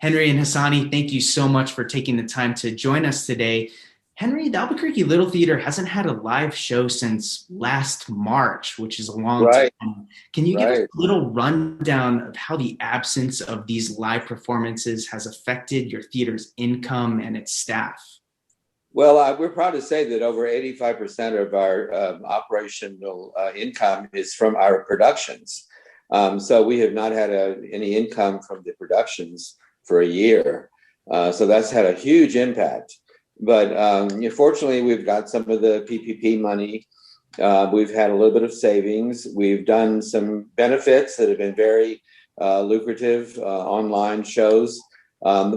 Henry and Hassani, thank you so much for taking the time to join us today. Henry, the Albuquerque Little Theater hasn't had a live show since last March, which is a long Right, time. Can you give us a right. little rundown of how the absence of these live performances has affected your theater's income and its staff? Well, we're proud to say that over 85% of our operational income is from our productions. So we have not had any income from the productions for a year. So that's had a huge impact. But fortunately, we've got some of the PPP money. We've had a little bit of savings. We've done some benefits that have been very lucrative online shows.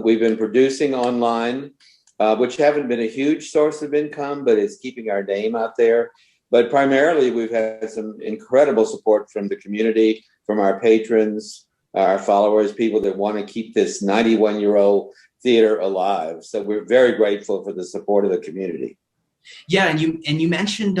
We've been producing online, which haven't been a huge source of income, but it's keeping our name out there. But primarily, we've had some incredible support from the community, from our patrons, our followers, people that want to keep this 91-year-old theater alive. So we're very grateful for the support of the community. Yeah, and you mentioned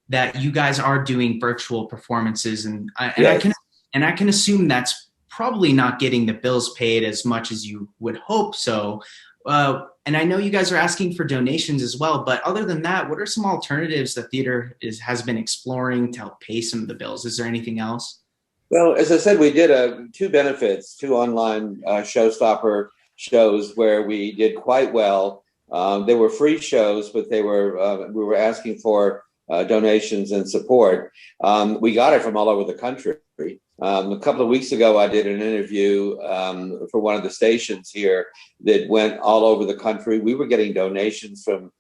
that you guys are doing virtual performances, and Yes. I can assume that's probably not getting the bills paid as much as you would hope. So, and I know you guys are asking for donations as well. But other than that, what are some alternatives the theater has been exploring to help pay some of the bills? Is there anything else? Well, as I said, we did two benefits, two online showstopper shows where we did quite well. They were free shows, but we were asking for donations and support. We got it from all over the country. A couple of weeks ago, I did an interview for one of the stations here that went all over the country. We were getting donations from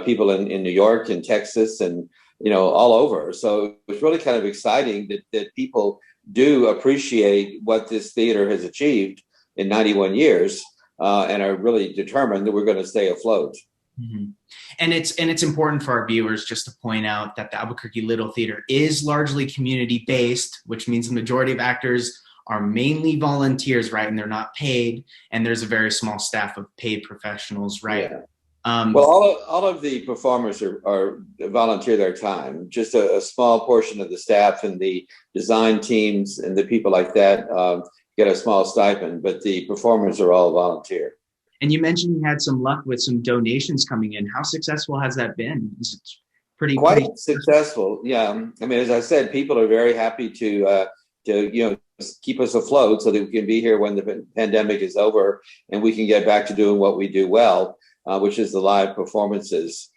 people in New York and Texas and all over. So it was really kind of exciting that people do appreciate what this theater has achieved in 91 years and are really determined that we're going to stay afloat. Mm-hmm. And it's important for our viewers just to point out that the Albuquerque Little Theater is largely community based, which means the majority of actors are mainly volunteers, right? And they're not paid. And there's a very small staff of paid professionals, right? Yeah. Um, Well, all of the performers are volunteer their time. Just a small portion of the staff and the design teams and the people like that get a small stipend, but the performers are all volunteer. and you mentioned you had some luck with some donations coming in. How successful has that been? Is it pretty Quite successful. Yeah. I mean, as I said, people are very happy to keep us afloat so that we can be here when the pandemic is over and we can get back to doing what we do well, which is the live performances.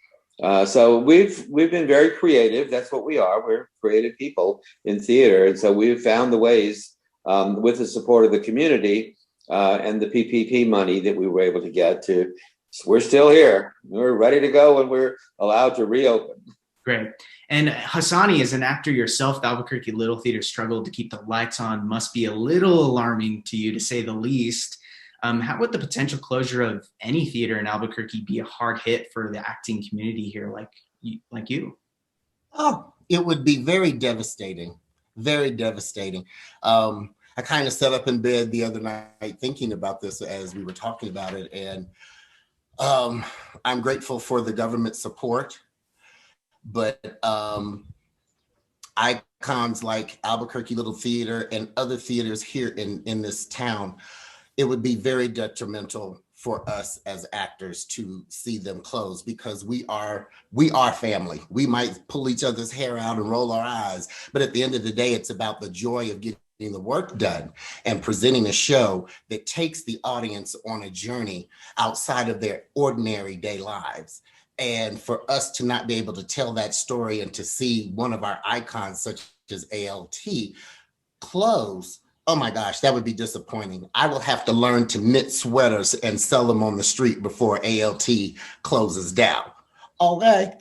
So we've been very creative. That's what we are. We're creative people in theater, and so we've found the ways with the support of the community and the PPP money that we were able to get to. We're still here. We're ready to go when we're allowed to reopen. great. And Hassani, as an actor yourself, the Albuquerque Little Theater struggled to keep the lights on. Must be a little alarming to you, to say the least. How would the potential closure of any theater in Albuquerque be a hard hit for the acting community here, like you? Oh, it would be very devastating, very devastating. I kind of sat up in bed the other night thinking about this as we were talking about it, and I'm grateful for the government support, but icons like Albuquerque Little Theater and other theaters here in this town, it would be very detrimental for us as actors to see them close because we are family. We might pull each other's hair out and roll our eyes, but at the end of the day, it's about the joy of getting the work done and presenting a show that takes the audience on a journey outside of their ordinary day lives. And for us to not be able to tell that story and to see one of our icons such as ALT close, oh my gosh, that would be disappointing. I will have to learn to knit sweaters and sell them on the street before ALT closes down. Okay.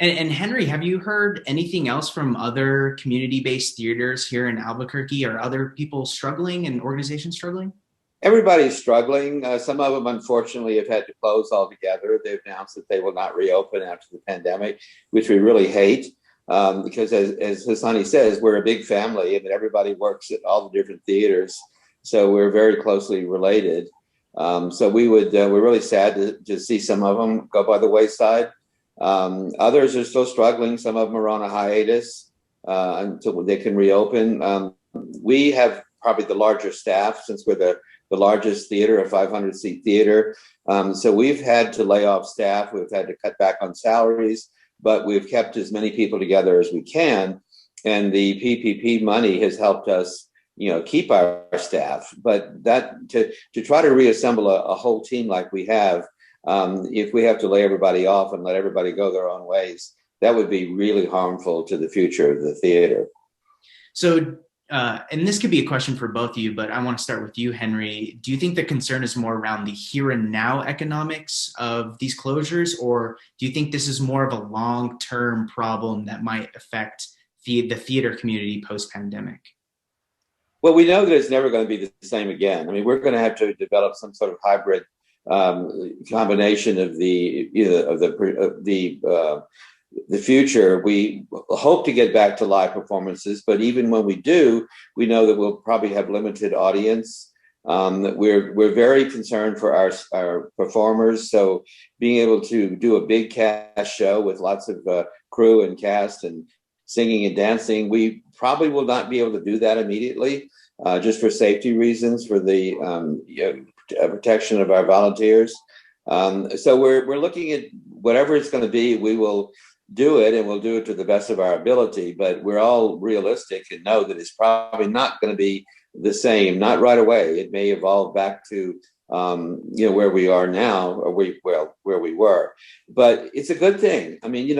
And Henry, have you heard anything else from other community-based theaters here in Albuquerque, or other people struggling and organizations struggling? Everybody's struggling. Some of them, unfortunately, have had to close altogether. They've announced that they will not reopen after the pandemic, which we really hate. Because as Hassani says, we're a big family. I mean, everybody works at all the different theaters. So we're very closely related. So we're really sad to see some of them go by the wayside. Others are still struggling. Some of them are on a hiatus until they can reopen. We have probably the larger staff since we're the largest theater, a 500-seat theater. So we've had to lay off staff. We've had to cut back on salaries, but we've kept as many people together as we can. And the PPP money has helped us, keep our staff. But that to try to reassemble a whole team like we have, if we have to lay everybody off and let everybody go their own ways, that would be really harmful to the future of the theater. So, and this could be a question for both of you, but I want to start with you, Henry. Do you think the concern is more around the here and now economics of these closures, or do you think this is more of a long-term problem that might affect the theater community post-pandemic? Well, we know that it's never going to be the same again. I mean, we're going to have to develop some sort of hybrid combination of the future. We hope to get back to live performances, but even when we do, we know that we'll probably have limited audience. We're very concerned for our performers. So being able to do a big cast show with lots of crew and cast and singing and dancing, we probably will not be able to do that immediately, just for safety reasons, for the protection of our volunteers. So we're looking at whatever it's going to be. We will do it, and we'll do it to the best of our ability. But we're all realistic and know that it's probably not going to be the same, not right away. It may evolve back to where we are now, or where we were. But it's a good thing. I mean,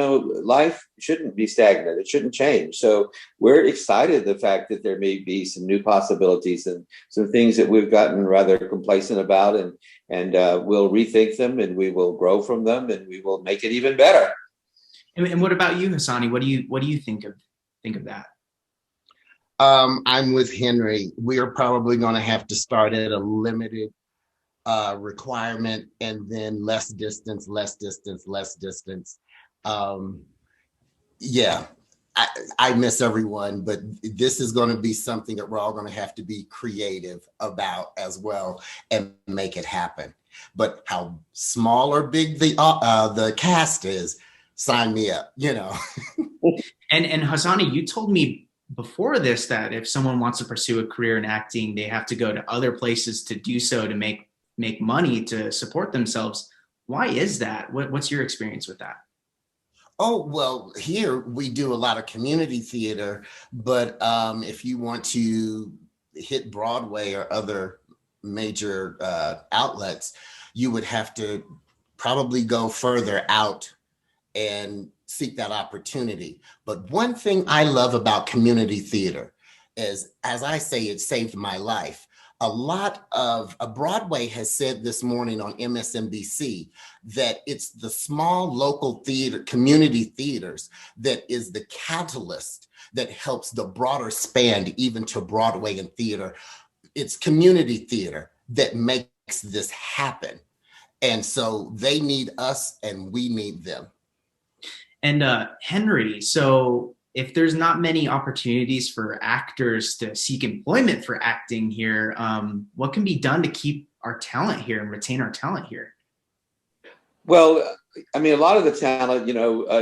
life shouldn't be stagnant. It shouldn't change. So we're excited the fact that there may be some new possibilities and some things that we've gotten rather complacent about, and we'll rethink them, and we will grow from them, and we will make it even better. And what about you, Hassani? What do you think of that? I'm with Henry. We are probably going to have to start at a limited requirement, and then less distance. Yeah, I miss everyone, but this is going to be something that we're all going to have to be creative about as well and make it happen. But how small or big the cast is, sign me up, And Hassani, you told me before this that if someone wants to pursue a career in acting, they have to go to other places to do so, to make money to support themselves. Why is that? What's your experience with that? Oh, well, here we do a lot of community theater, but if you want to hit Broadway or other major outlets, you would have to probably go further out and seek that opportunity. But one thing I love about community theater is, as I say, it saved my life. Broadway has said this morning on MSNBC that it's the small local theater, community theaters, that is the catalyst that helps the broader span even to Broadway and theater. It's community theater that makes this happen. And so they need us and we need them. And Henry, so if there's not many opportunities for actors to seek employment for acting here, what can be done to keep our talent here and retain our talent here? Well, I mean, a lot of the talent,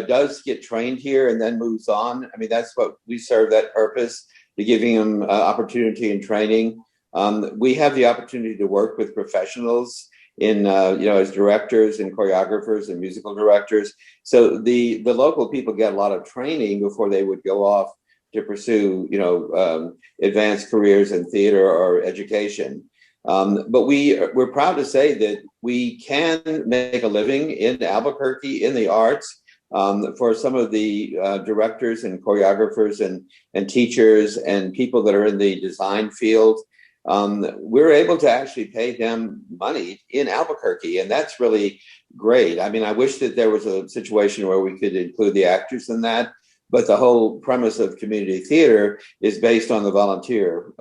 does get trained here and then moves on. I mean, that's what we serve that purpose, to giving them opportunity and training. We have the opportunity to work with professionals in, as directors and choreographers and musical directors. So the local people get a lot of training before they would go off to pursue, advanced careers in theater or education. But we're proud to say that we can make a living in Albuquerque in the arts. For some of the directors and choreographers and teachers and people that are in the design field, we're able to actually pay them money in Albuquerque, and that's really great. I mean, I wish that there was a situation where we could include the actors in that, but the whole premise of community theater is based on the volunteer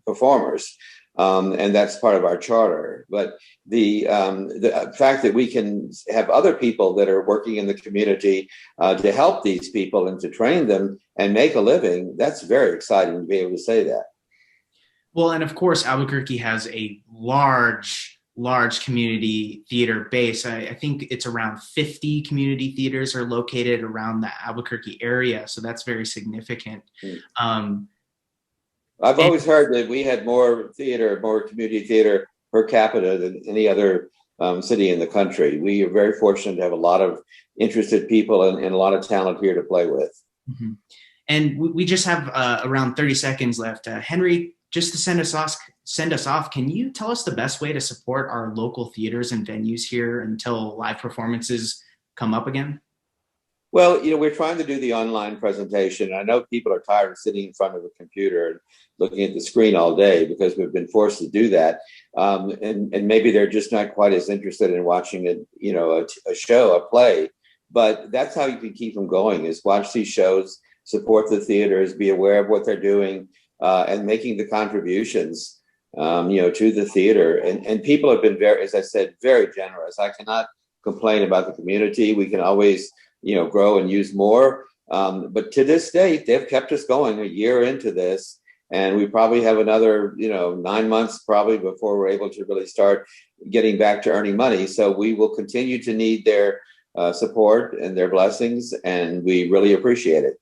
performers, and that's part of our charter. But the fact that we can have other people that are working in the community to help these people and to train them and make a living, that's very exciting to be able to say that. Well, and of course, Albuquerque has a large community theater base. I think it's around 50 community theaters are located around the Albuquerque area. So that's very significant. I've always heard that we had more theater, more community theater per capita than any other city in the country. We are very fortunate to have a lot of interested people and a lot of talent here to play with. Mm-hmm. And we just have around 30 seconds left. Henry, just to send us off, can you tell us the best way to support our local theaters and venues here until live performances come up again? Well, we're trying to do the online presentation. I know people are tired of sitting in front of a computer and looking at the screen all day because we've been forced to do that. And maybe they're just not quite as interested in watching a show, a play. But that's how you can keep them going, is watch these shows, support the theaters, be aware of what they're doing, and making the contributions, to the theater. And people have been very, as I said, very generous. I cannot complain about the community. We can always grow and use more. But to this date, they've kept us going a year into this. And we probably have another, 9 months probably before we're able to really start getting back to earning money. So we will continue to need their support and their blessings. And we really appreciate it.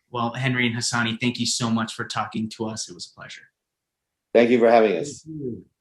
Well, Henry and Hassani, thank you so much for talking to us. It was a pleasure. Thank you for having us.